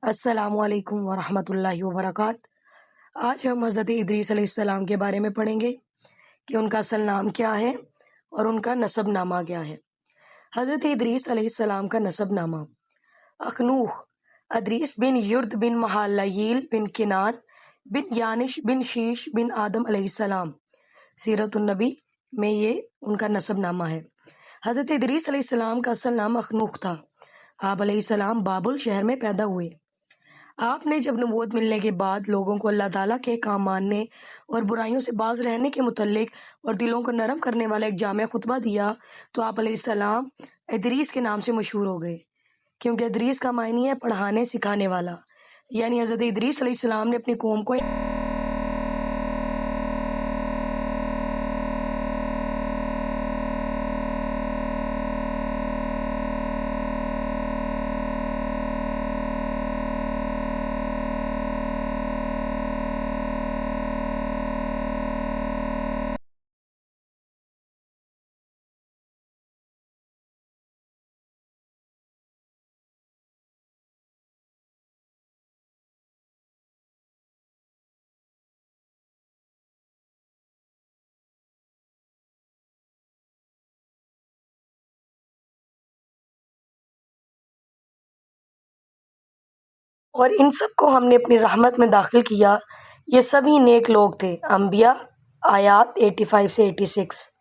السلام علیکم ورحمۃ اللہ وبرکاتہ۔ آج ہم حضرت ادریس علیہ السلام کے بارے میں پڑھیں گے کہ ان کا اصل نام کیا ہے اور ان کا نسب نامہ کیا ہے۔ حضرت ادریس علیہ السلام کا نسب نامہ: اخنوخ، ادریس بن یرد بن محالائیل بن کنان بن یانش بن شیش بن آدم علیہ السلام۔ سیرت النبی میں یہ ان کا نسب نامہ ہے۔ حضرت ادریس علیہ السلام کا اصل نام اخنوخ تھا۔ آپ علیہ السلام بابل شہر میں پیدا ہوئے۔ آپ نے جب نبوت ملنے کے بعد لوگوں کو اللہ تعالیٰ کے کام ماننے اور برائیوں سے باز رہنے کے متعلق اور دلوں کو نرم کرنے والا ایک جامع خطبہ دیا تو آپ علیہ السلام ادریس کے نام سے مشہور ہو گئے، کیونکہ ادریس کا معنی ہے پڑھانے سکھانے والا، یعنی حضرت ادریس علیہ السلام نے اپنی قوم کو اور ان سب کو ہم نے اپنی رحمت میں داخل کیا۔ یہ سبھی نیک لوگ تھے۔ انبیاء، آیات 85 سے 86۔